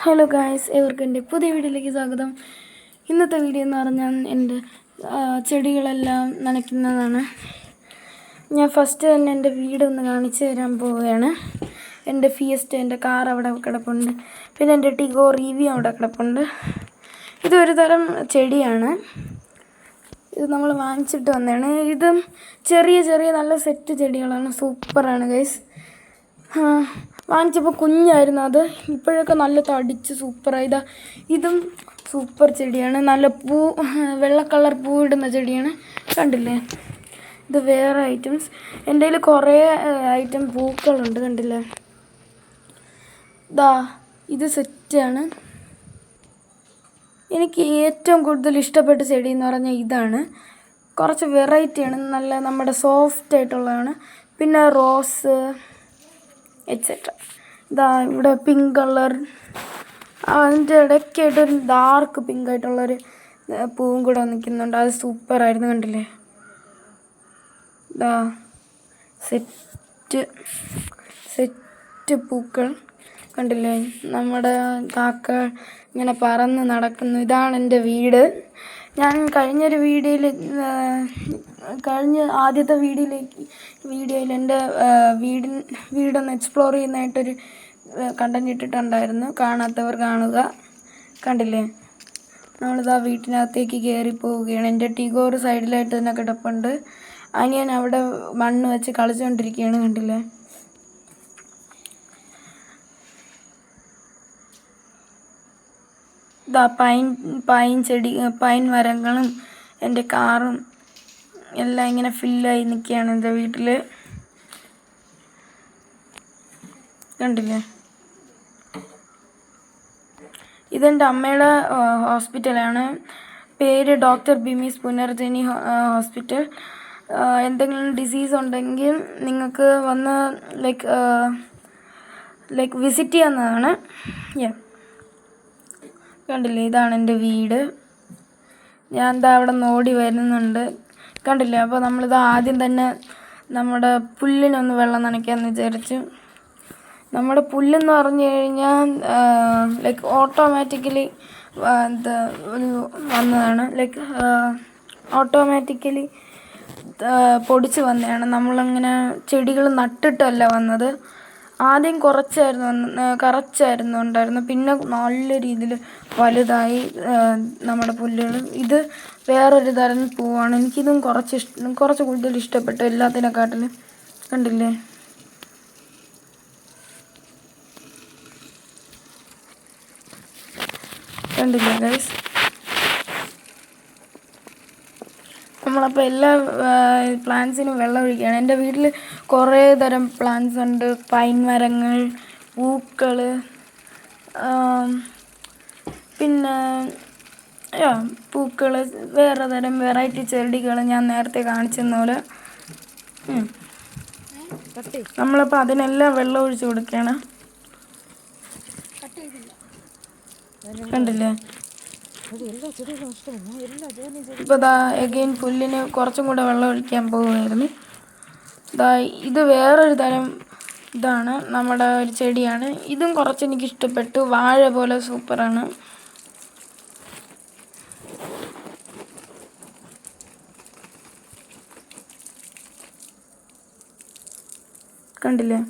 Hello guys, ഏവർക്കും എൻ്റെ പുതിയ വീഡിയോയിലേക്ക് സ്വാഗതം. ഇന്നത്തെ വീഡിയോ എന്ന് പറഞ്ഞാൽ എൻ്റെ ചെടികളെല്ലാം നനയ്ക്കുന്നതാണ്. ഞാൻ ഫസ്റ്റ് തന്നെ എൻ്റെ വീടൊന്ന് കാണിച്ചു തരാൻ പോവുകയാണ്. എൻ്റെ ഫിയസ്റ്റ, എൻ്റെ കാർ അവിടെ കിടപ്പുണ്ട്. പിന്നെ എൻ്റെ ടിഗോ റിവി അവിടെ കിടപ്പുണ്ട്. ഇതൊരു തരം ചെടിയാണ്. ഇത് നമ്മൾ വാങ്ങിച്ചിട്ട് വന്നതാണ്. ഇതും ചെറിയ ചെറിയ നല്ല സെറ്റ് ചെടികളാണ്. സൂപ്പറാണ് ഗൈസ്. വാങ്ങിച്ചപ്പോൾ കുഞ്ഞായിരുന്നു അത്. ഇപ്പോഴൊക്കെ നല്ല തടിച്ച് സൂപ്പറായി. ഇതും സൂപ്പർ ചെടിയാണ്. നല്ല വെള്ള കളർ പൂ ഇടുന്ന ചെടിയാണ്. കണ്ടില്ലേ? ഇത് വേറെ ഐറ്റംസ്. എൻ്റെ കയ്യിൽ കുറേ ഐറ്റം പൂക്കളുണ്ട്. കണ്ടില്ലേ? ഇത് സെറ്റാണ്. എനിക്ക് ഏറ്റവും കൂടുതൽ ഇഷ്ടപ്പെട്ട ചെടി എന്ന് പറഞ്ഞാൽ ഇതാണ്. കുറച്ച് വെറൈറ്റിയാണ്. നല്ല നമ്മുടെ സോഫ്റ്റ് ആയിട്ടുള്ളതാണ്. പിന്നെ റോസ് എക്സെട്ര. ഇവിടെ പിങ്ക് കളർ, അതിൻ്റെ ഇടയ്ക്കായിട്ടൊരു ഡാർക്ക് പിങ്ക് ആയിട്ടുള്ളൊരു പൂവും കൂടെ നിൽക്കുന്നുണ്ട്. അത് സൂപ്പറായിരുന്നു. കണ്ടില്ലേ? സെറ്റ് പൂക്കൾ കണ്ടില്ലേ? നമ്മുടെ കാക്ക ഇങ്ങനെ പറന്ന് നടക്കുന്നു. ഇതാണ് എൻ്റെ വീട്. ഞാൻ ആദ്യത്തെ വീഡിയോയിൽ എൻ്റെ വീടൊന്ന് എക്സ്പ്ലോർ ചെയ്യുന്നതായിട്ടൊരു കണ്ടന്റ് ഇട്ടിട്ടുണ്ടായിരുന്നു. കാണാത്തവർ കാണുക. കണ്ടില്ലേ? നമ്മളിതാ വീട്ടിനകത്തേക്ക് കയറി പോവുകയാണ്. എൻ്റെ ടിഗോർ സൈഡിലായിട്ട് തന്നെ കിടപ്പുണ്ട്. അനിയൻ അവിടെ മണ്ണ് വെച്ച് കളിച്ചുകൊണ്ടിരിക്കുകയാണ്. കണ്ടില്ലേ? പൈൻ മരങ്ങളും എൻ്റെ കാറും എല്ലാം ഇങ്ങനെ ഫില്ലായി നിൽക്കുകയാണ് എൻ്റെ വീട്ടിൽ. കണ്ടില്ലേ? ഇതെൻ്റെ അമ്മയുടെ ഹോസ്പിറ്റലാണ്. പേര് ഡോക്ടർ ബിമീസ് പുനർജനി ഹോസ്പിറ്റൽ. എന്തെങ്കിലും ഡിസീസ് ഉണ്ടെങ്കിൽ നിങ്ങൾക്ക് വന്ന് ലൈക്ക് വിസിറ്റ് ചെയ്യാവുന്നതാണ്. കണ്ടില്ലേ? ഇതാണ് എൻ്റെ വീട്. ഞാൻ അവിടെ ഓടി വരുന്നുണ്ട്. കണ്ടില്ലേ? അപ്പോൾ ആദ്യം തന്നെ നമ്മുടെ പുല്ലിനൊന്ന് വെള്ളം നനയ്ക്കാമെന്ന് വിചാരിച്ചു. നമ്മുടെ പുല്ലെന്ന് പറഞ്ഞു കഴിഞ്ഞാൽ ഓട്ടോമാറ്റിക്കലി വന്നതാണ്. ഓട്ടോമാറ്റിക്കലി പൊടിച്ച് വന്നതാണ്. നമ്മളങ്ങനെ ചെടികൾ നട്ടിട്ടല്ല വന്നത്. ആദ്യം കറച്ചായിരുന്നു ഉണ്ടായിരുന്നു. പിന്നെ നല്ല രീതിയിൽ വലുതായി നമ്മുടെ പുല്ലുകൾ. ഇത് വേറൊരു തരം പൂവാണ്. എനിക്കിതും കുറച്ച് കൂടുതൽ ഇഷ്ടപ്പെട്ടു എല്ലാത്തിനെക്കാട്ടിലും. കണ്ടില്ലേ? കണ്ടില്ലേ ഗൈസ്? നമ്മളപ്പോൾ എല്ലാ പ്ലാന്റ്സിനും വെള്ളം ഒഴിക്കുകയാണ്. എൻ്റെ വീട്ടിൽ കുറേ തരം പ്ലാന്റ്സ് ഉണ്ട്. പൈൻ മരങ്ങൾ, പൂക്കൾ, പിന്നെ പൂക്കൾ, വേറെ തരം വെറൈറ്റി ചെടികൾ ഞാൻ നേരത്തെ കാണിച്ചെന്ന പോലെ. നമ്മളപ്പോൾ അതിനെല്ലാം വെള്ളം ഒഴിച്ച് കൊടുക്കുകയാണ്. കണ്ടില്ലേ? ഇപ്പോൾ എഗെയിൻ പുല്ലിന് കുറച്ചും കൂടെ വെള്ളം ഒഴിക്കാൻ പോവുമായിരുന്നു. ഇത് വേറൊരു തരം ഇതാണ്. നമ്മുടെ ഒരു ചെടിയാണ്. ഇതും കുറച്ച് എനിക്ക് ഇഷ്ടപ്പെട്ടു. വാഴ പോലെ സൂപ്പറാണ്. കണ്ടില്ലേ?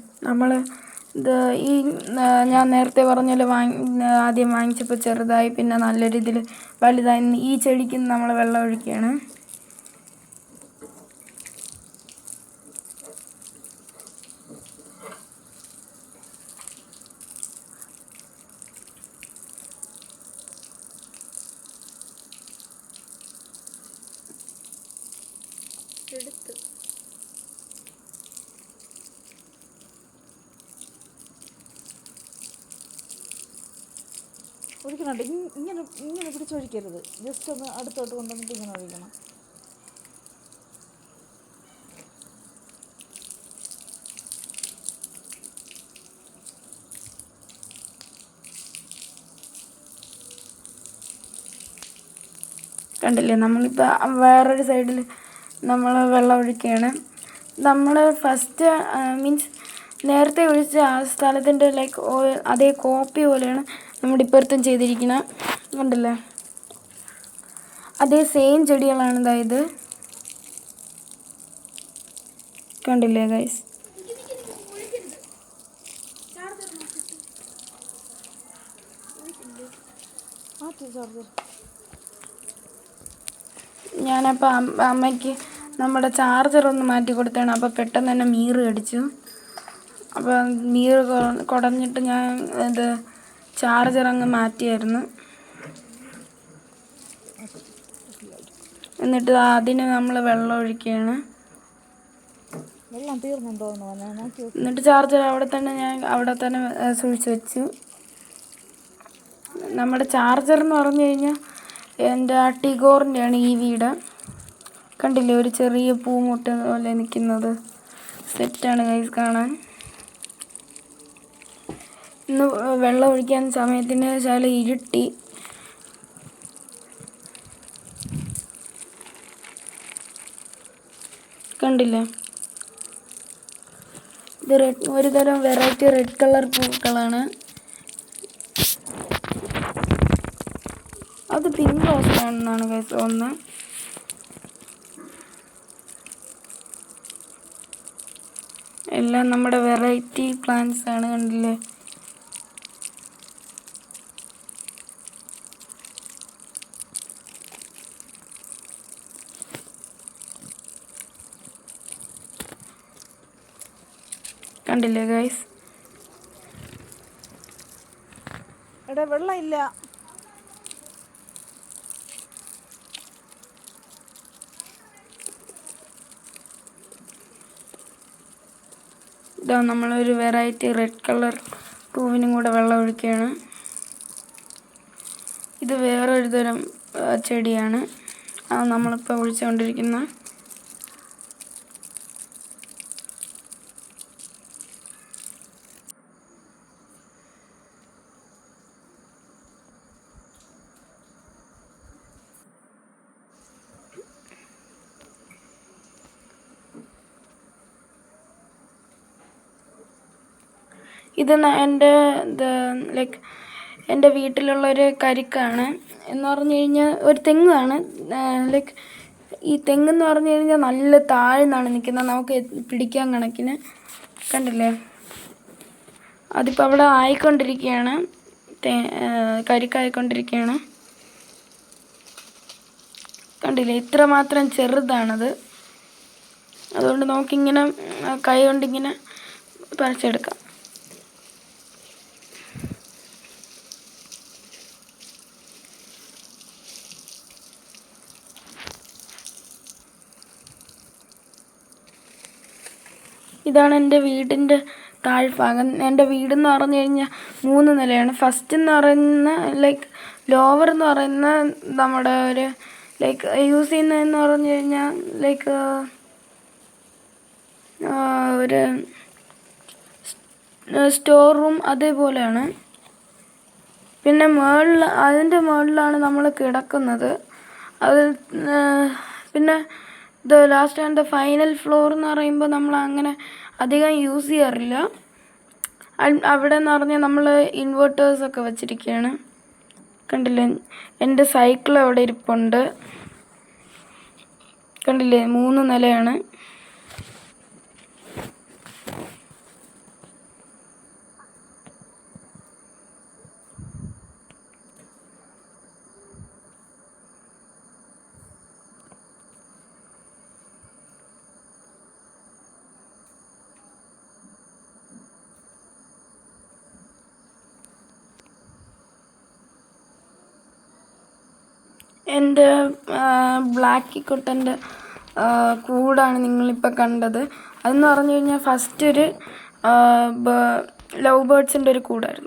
ഞാൻ നേരത്തെ പറഞ്ഞല്ലോ, ആദ്യം വാങ്ങിച്ചപ്പോൾ ചെറുതായി, പിന്നെ നല്ല രീതിയിൽ വലുതായി. ഈ ചെടിക്ക് നമ്മൾ വെള്ളം ഒഴിക്കുകയാണ്. ഒഴിക്കണുണ്ട്. ഇങ്ങനെ പിടിച്ചൊഴിക്കരുത്. ജസ്റ്റ് ഒന്ന് അടുത്തോട്ട് കൊണ്ടുവന്നിട്ട് ഇങ്ങനെ ഒഴിക്കണം. കണ്ടില്ലേ? നമ്മളിപ്പോൾ വേറൊരു സൈഡിൽ നമ്മൾ വെള്ളം ഒഴിക്കുകയാണ്. നമ്മൾ ഫസ്റ്റ് മീൻസ് നേരത്തെ ഒഴിച്ച ആ സ്ഥലത്തിൻ്റെ അതേ കോപ്പി പോലെയാണ് നമ്മുടെ ഇപ്പുറത്തും ചെയ്തിരിക്കുന്ന കണ്ടില്ലേ, അതേ സെയിം ചെടികളാണ് ഇതായത്. കണ്ടില്ലേ ഗൈസ്? ഞാനപ്പോൾ അമ്മയ്ക്ക് നമ്മുടെ ചാർജർ ഒന്ന് മാറ്റി കൊടുത്താണ്. അപ്പോൾ പെട്ടെന്ന് തന്നെ മീറ് കടിച്ചു. അപ്പോൾ മീറ് കുടഞ്ഞിട്ട് ഞാൻ ഇത് ചാർജർ അങ്ങ് മാറ്റിയായിരുന്നു. എന്നിട്ട് അതിന് നമ്മൾ വെള്ളം ഒഴിക്കുകയാണ്. വെള്ളം തീർന്നുണ്ടോ? എന്നിട്ട് ചാർജർ ഞാൻ അവിടെ തന്നെ സൂക്ഷിച്ച് വെച്ചു. നമ്മുടെ ചാർജർ എന്ന് പറഞ്ഞു കഴിഞ്ഞാൽ എൻ്റെ ആ ടിഗോറിൻ്റെയാണ് ഈ വീട്. കണ്ടില്ലേ, ഒരു ചെറിയ പൂമുട്ട പോലെ നിൽക്കുന്നത്. സെറ്റാണ് ഗൈസ് കാണാൻ. ഇന്ന് വെള്ളം ഒഴിക്കാൻ സമയത്തിന് ശാല ഇരുട്ടി. കണ്ടില്ലേ, ഇത് ഒരു തരം വെറൈറ്റി റെഡ് കളർ പൂക്കളാണ്. അത് പിങ്ക് റോസാണെന്നാണ് ഗൈസ് തോന്നുന്നത്. എല്ലാം നമ്മുടെ വെറൈറ്റി പ്ലാന്റ്സ് ആണ്. കണ്ടില്ലേ, കണ്ടില്ലേ ഗൈസ്? എടാ വെള്ളം ഇല്ല. ഇതാ നമ്മളൊരു വെറൈറ്റി റെഡ് കളർ പൂവിനും കൂടെ വെള്ളം ഒഴിക്കുകയാണ്. ഇത് വേറൊരു തരം ചെടിയാണ്. അത് നമ്മളിപ്പോൾ ഒഴിച്ചുകൊണ്ടിരിക്കുന്ന. ഇത് എൻ്റെ വീട്ടിലുള്ളൊരു കരിക്കാണ് എന്ന് പറഞ്ഞു കഴിഞ്ഞാൽ ഒരു തെങ്ങാണ്. ഈ തെങ്ങെന്ന് പറഞ്ഞു കഴിഞ്ഞാൽ നല്ല താഴ്ന്നാണ് നിൽക്കുന്നത്, നമുക്ക് പിടിക്കാൻ കണക്കിന്. കണ്ടില്ലേ, അതിപ്പോൾ അവിടെ ആയിക്കൊണ്ടിരിക്കുകയാണ്, കരിക്കായിക്കൊണ്ടിരിക്കുകയാണ്. കണ്ടില്ലേ, ഇത്രമാത്രം ചെറുതാണത്. അതുകൊണ്ട് നമുക്കിങ്ങനെ കൈ കൊണ്ടിങ്ങനെ പറിച്ചെടുക്കാം. ഇതാണ് എൻ്റെ വീടിൻ്റെ താഴ്ഭാഗം. എൻ്റെ വീടെന്ന് പറഞ്ഞു കഴിഞ്ഞാൽ 3 നിലയാണ്. ഫസ്റ്റ് എന്ന് പറയുന്ന ലോവർ എന്ന് പറയുന്ന നമ്മുടെ ഒരു യൂസ് ചെയ്യുന്നതെന്ന് പറഞ്ഞു കഴിഞ്ഞാൽ ഒരു സ്റ്റോർ റൂം അതേപോലെയാണ്. പിന്നെ അതിൻ്റെ മുകളിലാണ് നമ്മൾ കിടക്കുന്നത്. പിന്നെ ലാസ്റ്റ് ആൻഡ് ഫൈനൽ ഫ്ലോർ എന്ന് പറയുമ്പോൾ നമ്മൾ അങ്ങനെ അധികം യൂസ് ചെയ്യാറില്ല. അവിടെ എന്ന് പറഞ്ഞാൽ നമ്മൾ ഇൻവെർട്ടേഴ്സൊക്കെ വെച്ചിരിക്കുകയാണ്. കണ്ടില്ലേ, എൻ്റെ സൈക്കിൾ അവിടെ ഇരിപ്പുണ്ട്. കണ്ടില്ലേ, 3 നിലയാണ്. എൻ്റെ ബ്ലാക്ക് കുട്ടൻ്റെ കൂടാണ് നിങ്ങളിപ്പോൾ കണ്ടത്. അതെന്ന് പറഞ്ഞു കഴിഞ്ഞാൽ ഫസ്റ്റ് ഒരു ലവ് ബേർഡ്സിൻ്റെ ഒരു കൂടായിരുന്നു.